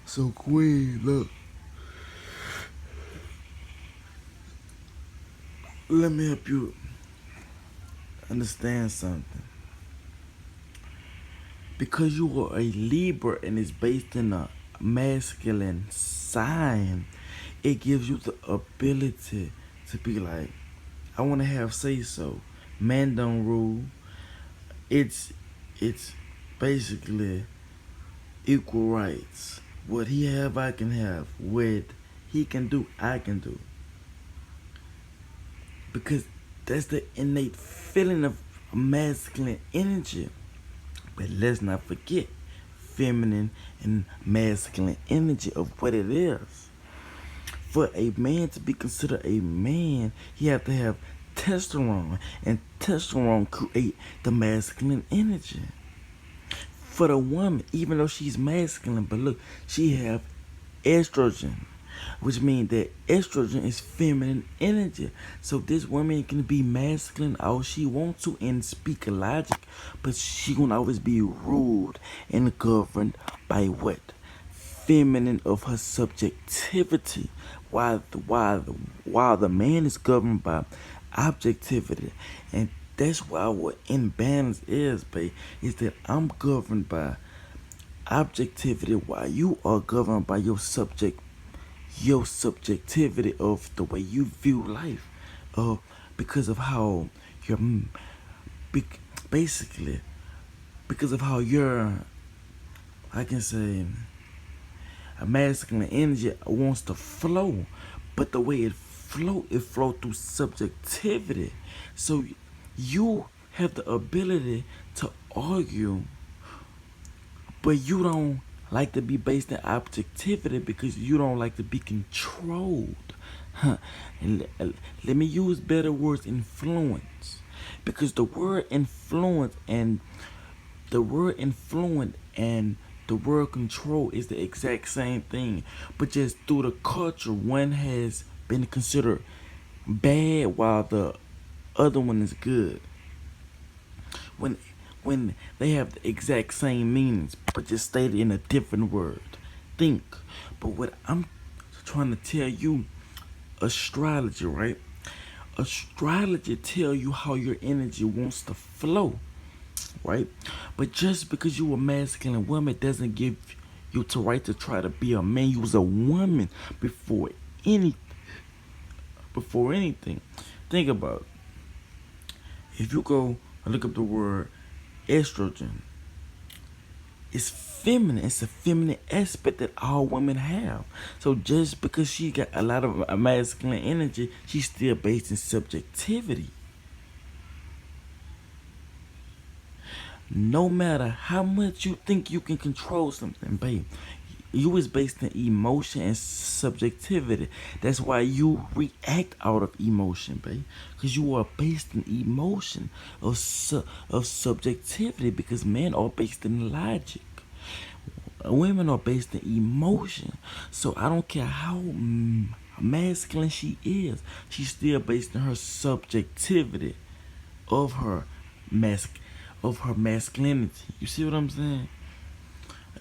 So Queen, look, let me help you understand something. Because you are a Libra and it's based in a masculine sign, it gives you the ability to be like, I want to have say so. Man don't rule. It's basically equal rights. What he have, I can have. What he can do, I can do. Because that's the innate feeling of masculine energy. But let's not forget feminine and masculine energy of what it is. For a man to be considered a man, he have to have testosterone, and testosterone create the masculine energy. For the woman, even though she's masculine, but look, she have estrogen, which means that estrogen is feminine energy. So this woman can be masculine all she wants to and speak logic, but she gonna always be ruled and governed by what? Feminine of her subjectivity, while the man is governed by objectivity. And that's why what imbalance is, babe, is that I'm governed by objectivity while you are governed by your subjectivity of the way you view life, because of how you're basically because of how you're, I can say, a masculine energy wants to flow, but the way it flow through subjectivity. So you have the ability to argue, but you don't like to be based in objectivity because you don't like to be controlled. Huh. And let me use better words, influence. Because the word influence and the word control is the exact same thing. But just through the culture, one has been considered bad while the other one is good. When when they have the exact same meanings but just stated in a different word. Think. But what I'm trying to tell you, astrology, right? Astrology tell you how your energy wants to flow, right? But just because you a masculine woman doesn't give you the right to try to be a man. You was a woman before any before anything. Think about it. If you go and look up the word estrogen, it's feminine. It's a feminine aspect that all women have. So just because she got a lot of masculine energy, she's still based in subjectivity. No matter how much you think you can control something, babe, you is based in emotion and subjectivity. That's why you react out of emotion, babe, because you are based in emotion of subjectivity. Because men are based in logic, women are based in emotion. So I don't care how masculine she is, she's still based in her subjectivity of her mask of her masculinity. You see what I'm saying?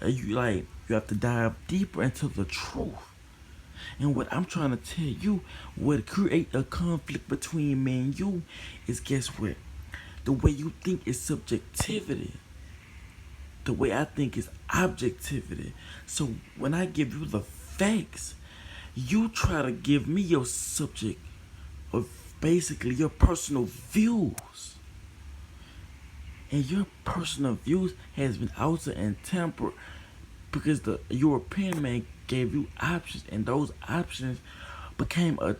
You have to dive deeper into the truth. And what I'm trying to tell you, what create a conflict between me and you, is guess what? The way you think is subjectivity. The way I think is objectivity. So when I give you the facts, you try to give me your subject of basically your personal views. And your personal views has been altered and tempered because the European man gave you options, and those options became a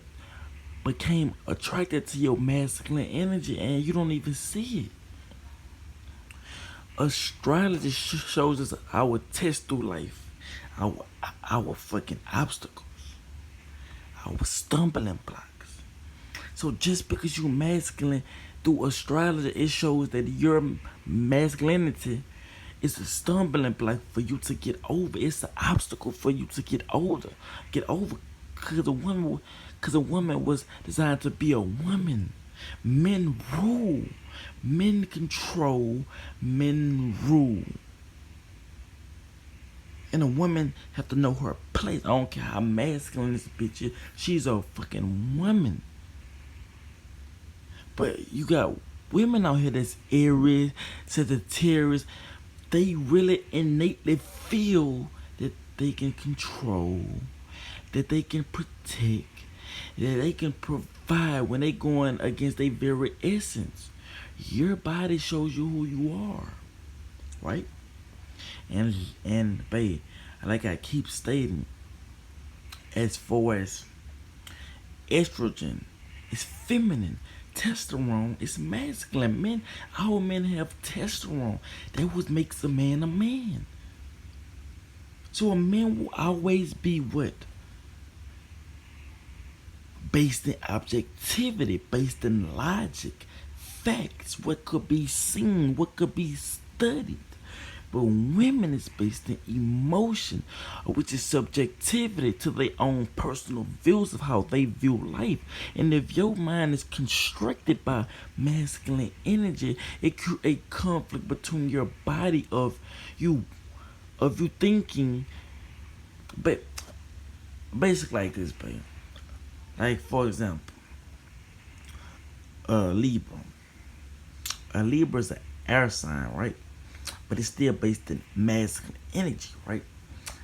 became attracted to your masculine energy, and you don't even see it. Astrology shows us our test through life, our our fucking obstacles, our stumbling blocks. So just because you're masculine through astrology, it shows that your masculinity is a stumbling block for you to get over. It's an obstacle for you to get over. Cause a woman was designed to be a woman. Men rule, men control, men rule. And a woman have to know her place. I don't care how masculine this bitch is. She's a fucking woman. But you got women out here that's Aries, Sagittarius. They really innately feel that they can control, that they can protect, that they can provide when they going against their very essence. Your body shows you who you are, right? And babe, like I keep stating, as far as estrogen is feminine, testosterone is masculine. Men, our men have testosterone. That what makes a man a man. So a man will always be what? Based in objectivity, based in logic, facts, what could be seen, what could be studied. But women is based in emotion, which is subjectivity to their own personal views of how they view life. And if your mind is constricted by masculine energy, it creates conflict between your body of you thinking, but basically like this, babe. Like for example, Libra. A Libra is an air sign, right? But it's still based in masculine energy, right?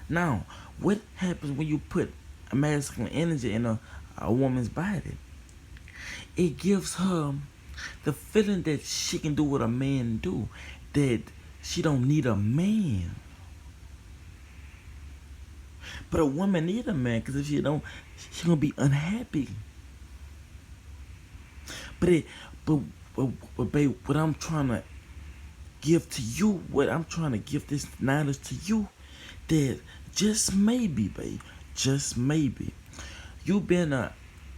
Now, what happens when you put a masculine energy in a woman's body? It gives her the feeling that she can do what a man do, that she don't need a man. But a woman need a man because if she don't, she gonna be unhappy. But it, but babe, what I'm trying to give to you, what I'm trying to give this knowledge to you, that just maybe, babe, just maybe, you being a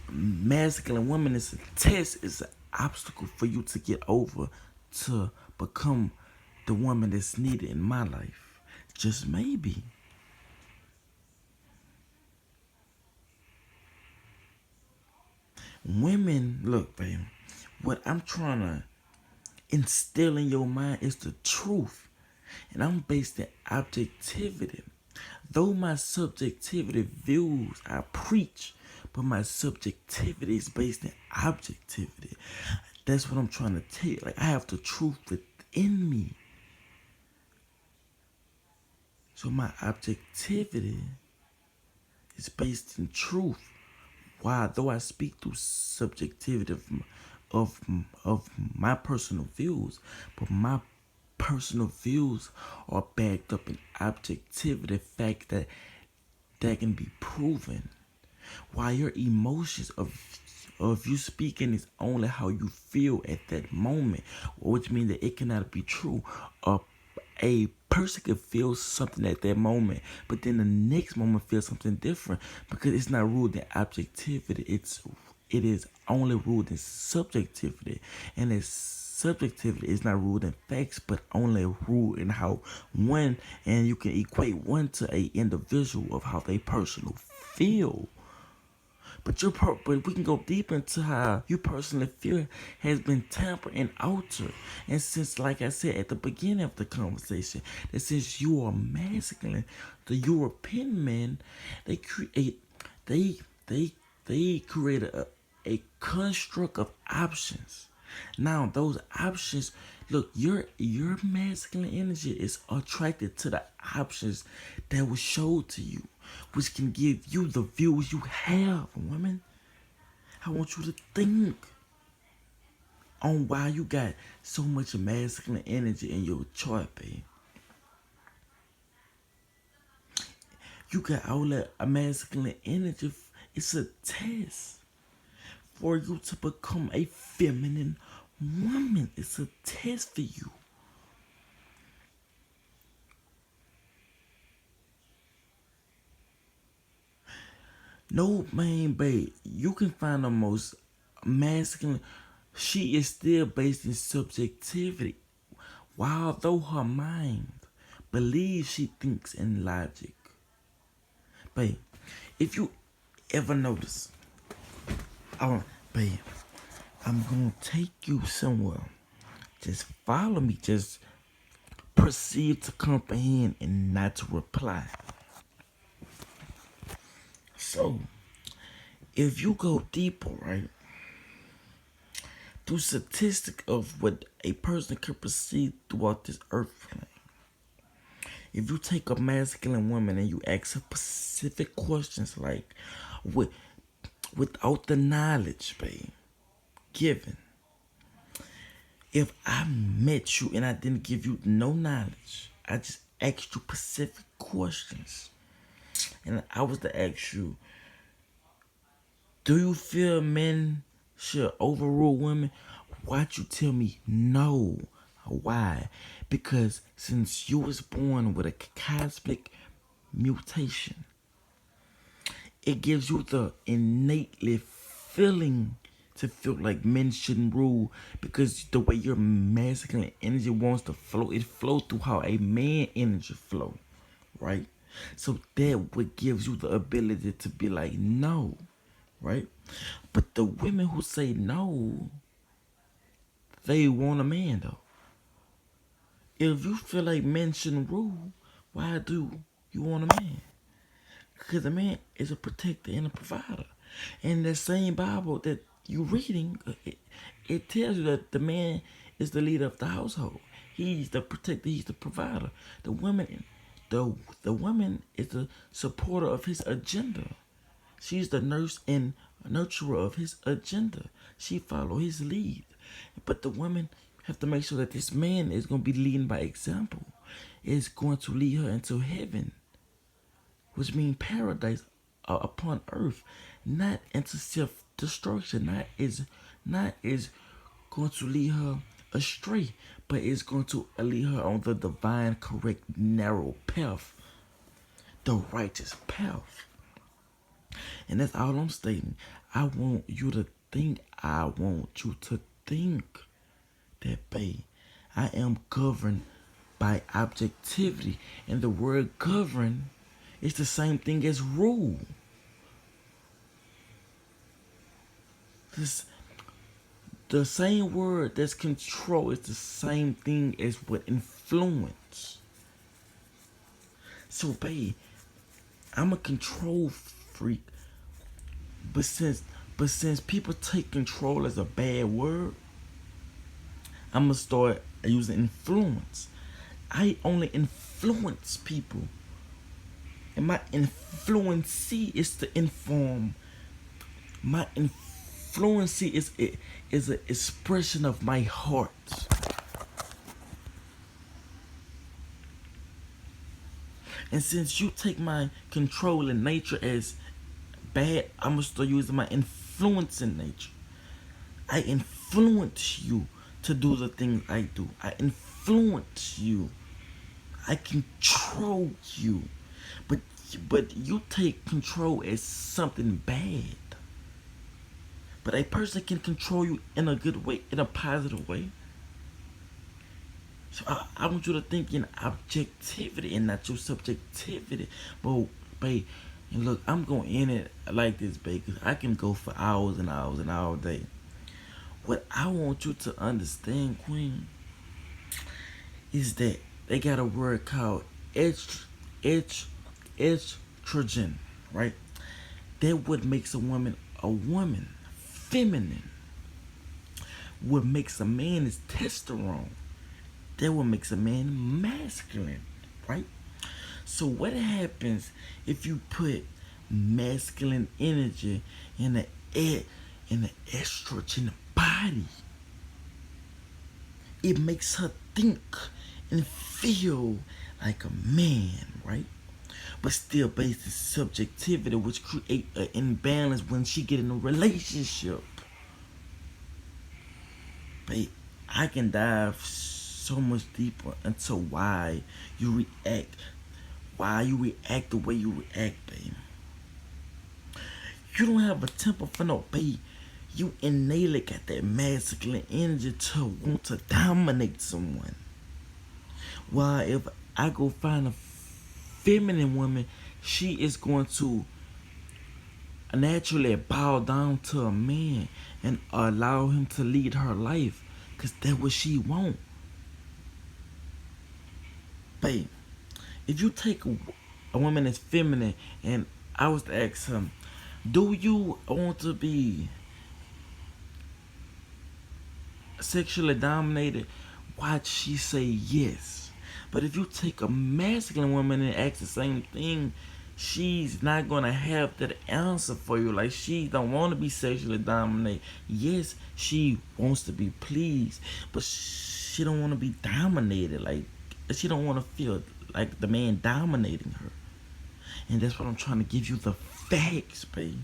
masculine woman is a test, is an obstacle for you to get over to become the woman that's needed in my life. Just maybe. Women, look, babe, what I'm trying to instill in your mind is the truth. And I'm based in objectivity. Though my subjectivity views I preach, but my subjectivity is based in objectivity. That's what I'm trying to tell you. Like I have the truth within me. So my objectivity is based in truth. Why? Though I speak through subjectivity of, of my personal views, but my personal views are backed up in objectivity, fact that can be proven. While your emotions of you speaking is only how you feel at that moment, which means that it cannot be true. A person could feel something at that moment, but then the next moment feel something different because it's not ruled in objectivity. It is only ruled in subjectivity, and its subjectivity is not ruled in facts, but only ruled in how one, and you can equate one to a individual of how they personally feel. But we can go deep into how you personally feel has been tampered and altered. And since, like I said at the beginning of the conversation, that since you are masculine, the European men, they create, they created a construct of options. Now those options, look, your masculine energy is attracted to the options that was showed to you, which can give you the views you have, women. I want you to think on why you got so much masculine energy in your chart, babe. You got all that masculine energy. It's a test for you to become a feminine woman. It's a test for you. No, man, babe, you can find the most masculine. She is still based in subjectivity. While though her mind believes she thinks in logic. Babe, if you ever notice, babe, I'm gonna take you somewhere. Just follow me. Just perceive to comprehend and not to reply. So, if you go deeper, right, through statistic of what a person can perceive throughout this earth plane, if you take a masculine woman and you ask her specific questions like, with, without the knowledge, babe, given, if I met you and I didn't give you no knowledge, I just asked you specific questions, and I was to ask you, do you feel men should overrule women? Why'd you tell me no? Why? Because since you was born with a cosmic mutation, it gives you the innately feeling to feel like men shouldn't rule, because the way your masculine energy wants to flow, it flows through how a man energy flow, right? So that what gives you the ability to be like no, right? But the women who say no, they want a man though. If you feel like men shouldn't rule, why do you want a man? Because a man is a protector and a provider. And the same Bible that you reading, it tells you that the man is the leader of the household. He's the protector. He's the provider. The woman is the supporter of his agenda. She's the nurse and nurturer of his agenda. She follow his lead. But the woman have to make sure that this man is going to be leading by example. Is going to lead her into heaven, which means paradise upon earth, not into self-destruction. Not is going to lead her astray, but is going to lead her on the divine, correct, narrow path, the righteous path. And that's all I'm stating. I want you to think. I want you to think that, babe, I am governed by objectivity, and the word govern is the same thing as rule. The same word that's control is the same thing as what influence. So, babe, I'm a control freak, but since people take control as a bad word, I'm gonna start using influence. I only influence people, and my influency is to inform. My influency is an expression of my heart. And since you take my controlling nature as bad, I'm gonna start using my influencing nature. I influence you to do the things I do. I influence you. I control you. But you take control as something bad. But a person can control you in a good way, in a positive way. So I want you to think in objectivity and not your subjectivity. But, babe, and look, I'm going in it like this, babe, because I can go for hours and hours and all day. What I want you to understand, Queen, is that they got a word called estrogen, right? That what makes a woman, feminine. What makes a man is testosterone. That what makes a man masculine, right? So what happens if you put masculine energy in the estrogen body? It makes her think and feel like a man, right? But still based in subjectivity, which create an imbalance when she get in a relationship. But I can dive so much deeper into why you react the way you react, babe. You don't have a temper for no babe. You innately got that masculine energy to want to dominate someone. While if I go find a feminine woman, she is going to naturally bow down to a man and allow him to lead her life, because that's what she want. Babe, if you take a woman that's feminine and I was to ask him, do you want to be sexually dominated? Watch she say yes. But if you take a masculine woman and ask the same thing, she's not gonna have that answer for you. Like, she don't want to be sexually dominated. Yes, she wants to be pleased, but she don't want to be dominated. Like, she don't want to feel like the man dominating her. And that's what I'm trying to give you the facts, babe.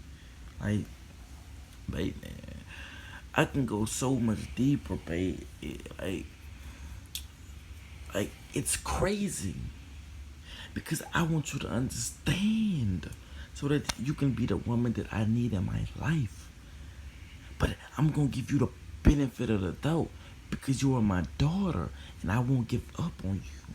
Like, babe, man, I can go so much deeper, babe. Like, it's crazy because I want you to understand so that you can be the woman that I need in my life. But I'm gonna give you the benefit of the doubt because you are my daughter, and I won't give up on you.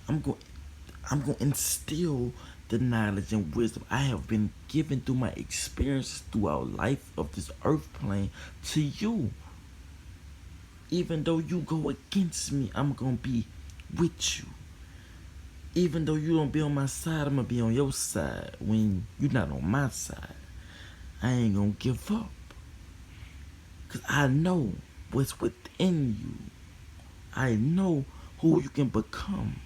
I'm going to instill the knowledge and wisdom I have been given through my experiences throughout life of this earth plane to you. Even though you go against me, I'm going to be with you. Even though you don't be on my side, I'm going to be on your side when you're not on my side. I ain't going to give up. Because I know what's within you. I know who you can become.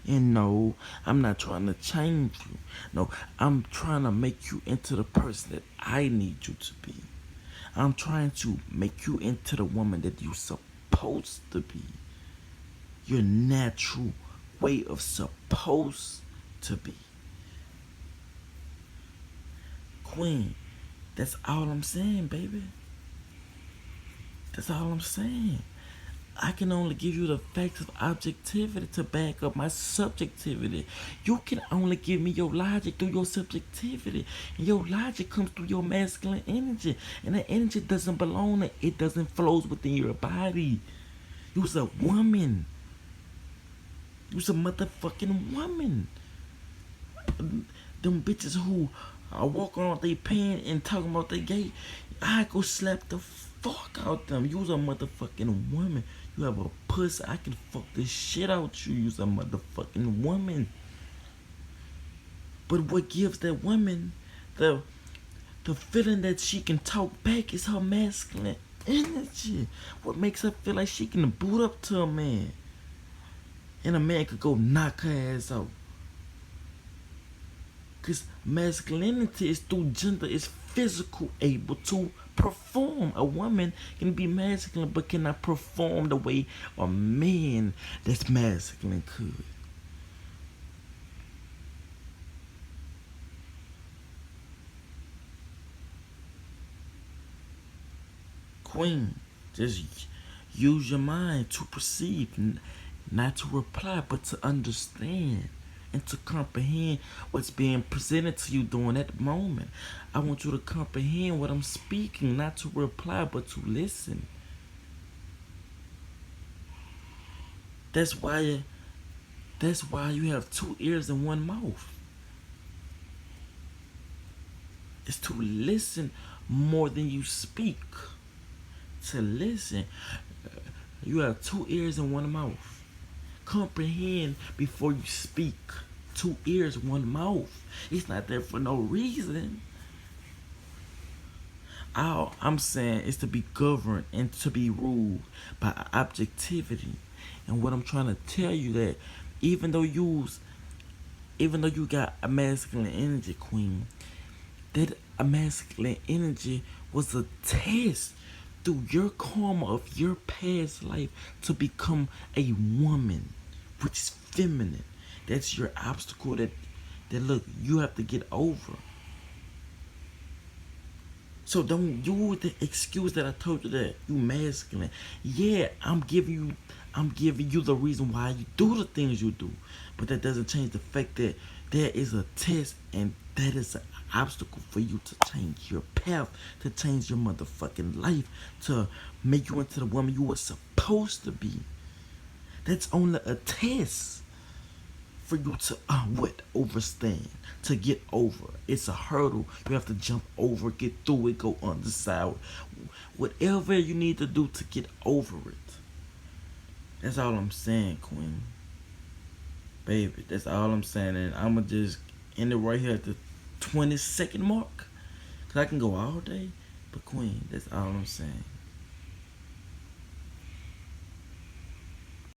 And no, I'm not trying to change you. No, I'm trying to make you into the person that I need you to be. I'm trying to make you into the woman that you're supposed to be. Your natural way of supposed to be. Queen, that's all I'm saying, baby. That's all I'm saying. I can only give you the facts of objectivity to back up my subjectivity. You can only give me your logic through your subjectivity. And your logic comes through your masculine energy. And that energy doesn't belong, it doesn't flow within your body. You's a woman. You's a motherfucking woman. Them bitches who are walking on their pants and talking about they gay, I go slap the fuck out them. You's a motherfucking woman. You have a pussy. I can fuck the shit out you. You's a motherfucking woman. But what gives that woman the feeling that she can talk back is her masculine energy. What makes her feel like she can boot up to a man, and a man could go knock her ass out. Because masculinity is through gender, is physical, able to perform. A woman can be masculine but cannot perform the way a man that's masculine could. Queen, just use your mind to perceive, not to reply, but to understand and to comprehend what's being presented to you during that moment. I want you to comprehend what I'm speaking, not to reply, but to listen. That's why you have two ears and one mouth. It's to listen more than you speak. To listen. You have two ears and one mouth. Comprehend before you speak. Two ears, one mouth. It's not there for no reason. All I'm saying is to be governed and to be ruled by objectivity. And what I'm trying to tell you that even though you got a masculine energy, queen, that a masculine energy was a test through your karma of your past life to become a woman, which is feminine. That's your obstacle that look, you have to get over. So don't use the excuse that I told you that you masculine. Yeah, I'm giving you the reason why you do the things you do. But that doesn't change the fact that there is a test, and that is an obstacle for you to change your path, to change your motherfucking life, to make you into the woman you were supposed to be. That's only a test for you to overstand, to get over. It's a hurdle you have to jump over, get through it, go on the side, whatever you need to do to get over it. That's all I'm saying, queen. baby. That's all I'm saying, and I'ma just end it right here at the 20-second mark, cause I can go all day, but Queen, that's all I'm saying.